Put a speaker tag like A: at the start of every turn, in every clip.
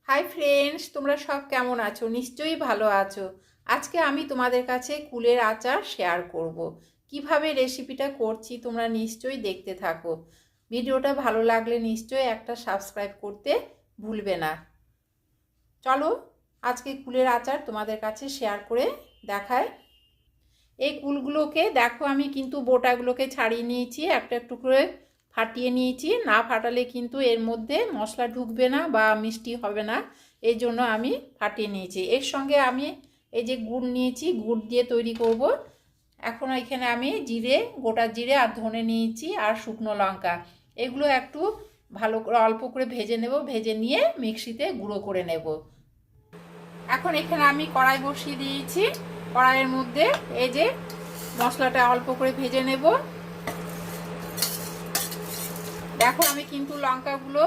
A: Hi friends, তোমরা সব কেমন আছো? নিশ্চয়ই ভালো আছো। আজকে আমি তোমাদের কাছে কুলের আচার শেয়ার করব। কিভাবে রেসিপিটা করছি তোমরা নিশ্চয়ই দেখতে থাকো। ভিডিওটা ভালো লাগলে নিশ্চয়ই একটা সাবস্ক্রাইব করতে ভুলবে না। চলো আজকে কুলের আচার তোমাদের কাছে শেয়ার করে দেখায়। এই কুলগুলোকে দেখো, আমি কিন্তু বোটাগুলোকে ছাড়িয়ে নিয়েছি, একটা একটু করে ফাটিয়ে নিয়েছি। না ফাটালে কিন্তু এর মধ্যে মশলা ঢুকবে না বা মিষ্টি হবে না, এই জন্য আমি ফাটিয়ে নিয়েছি। এর সঙ্গে আমি এই যে গুড় নিয়েছি, গুড় দিয়ে তৈরি করব। এখন এখানে আমি জিরে, গোটা জিরে আর ধনে নিয়েছি আর শুকনো লঙ্কা, এগুলো একটু ভালো করে অল্প করে ভেজে নেব। ভেজে নিয়ে মিক্সিতে গুঁড়ো করে নেব। এখন এখানে আমি কড়াই বসিয়ে দিয়েছি। কড়াইয়ের মধ্যে এই যে মশলাটা অল্প করে ভেজে নেব। দেখো আমি কিন্তু লঙ্কাগুলো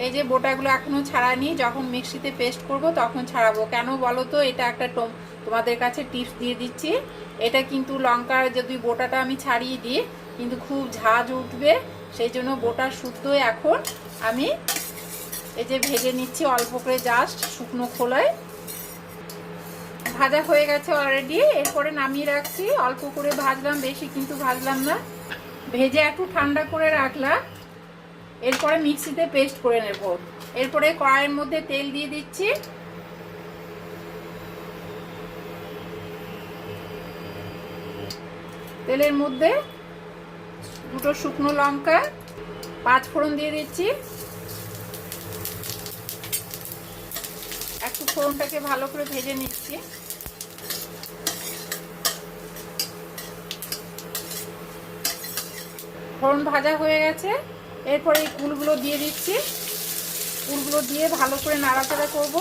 A: এই যে বোটাগুলো এখনো ছাড়াইনি, যখন মিক্সিতে পেস্ট করব তখন ছাড়াবো। কেন বলো তো? এটা একটা তোমাদের কাছে টিপস দিয়ে দিচ্ছি। এটা কিন্তু লঙ্কার যদি বোটাটা আমি ছাড়িয়ে দিই কিন্তু খুব ঝাঁজ উঠবে, সেই জন্য বোটা শুদ্ধ এখন আমি এই যে ভেজে নিচ্ছি অল্প করে, জাস্ট শুকনো খোলায়। ভাজা হয়ে গেছে অলরেডি, এরপরে নামিয়ে রাখছি। অল্প করে ভাজলাম, বেশি কিন্তু ভাজলাম না। ভেজে একটু ঠান্ডা করে রাখলাম, এরপরে মিক্সিতে পেস্ট করে নেব। এরপরে কড়াইয়ের মধ্যে তেল দিয়ে দিচ্ছি। তেলের মধ্যে দুটো শুকনো লঙ্কা, 5 ফোড়ন দিয়ে দিচ্ছি। একটু ফোড়নটাকে ভালো করে ভেজে নিচ্ছি। ফোড়ন ভাজা হয়ে গেছে, এরপরে এই কুলগুলো দিয়ে দিচ্ছি। কুলগুলো দিয়ে ভালো করে নাড়াচাড়া করব।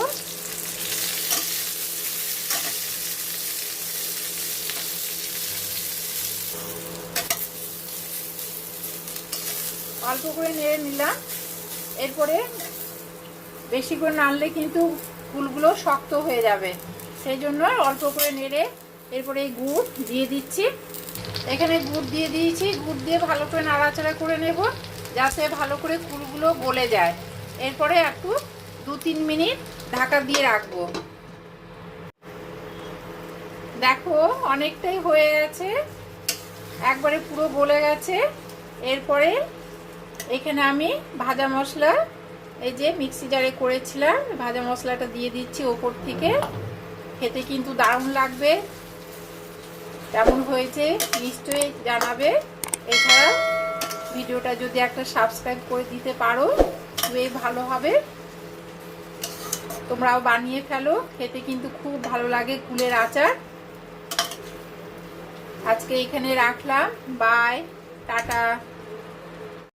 A: অল্প করে নেড়ে নিলাম। এরপরে বেশি করে নাড়লে কিন্তু কুলগুলো শক্ত হয়ে যাবে, সেই জন্য অল্প করে নেড়ে এরপরে এই গুড় দিয়ে দিচ্ছি। এখানে গুড় দিয়ে দিয়েছি। গুড় দিয়ে ভালো করে নাড়াচাড়া করে নেব যাতে ভালো করে কুলগুলো গলে যায়। এরপরে একটু 2-3 মিনিট ঢাকা দিয়ে রাখবো। দেখো অনেকটাই হয়ে গেছে, একবারে পুরো গলে গেছে। এরপরে এখানে আমি ভাজা মশলা, এই যে মিক্সি জারে করেছিলাম, ভাজা মশলাটা দিয়ে দিচ্ছি ওপর থেকে। খেতে কিন্তু দারুণ লাগবে। কেমন হয়েছে নিশ্চয়ই জানাবে। এছাড়া ভিডিওটা যদি একটা সাবস্ক্রাইব করে দিতে পারো খুবই ভালো হবে। তোমরাও বানিয়ে ফেলো, খেতে কিন্তু খুব ভালো লাগে কুলের আচার। আজকে এখানে রাখলাম। Bye, tata.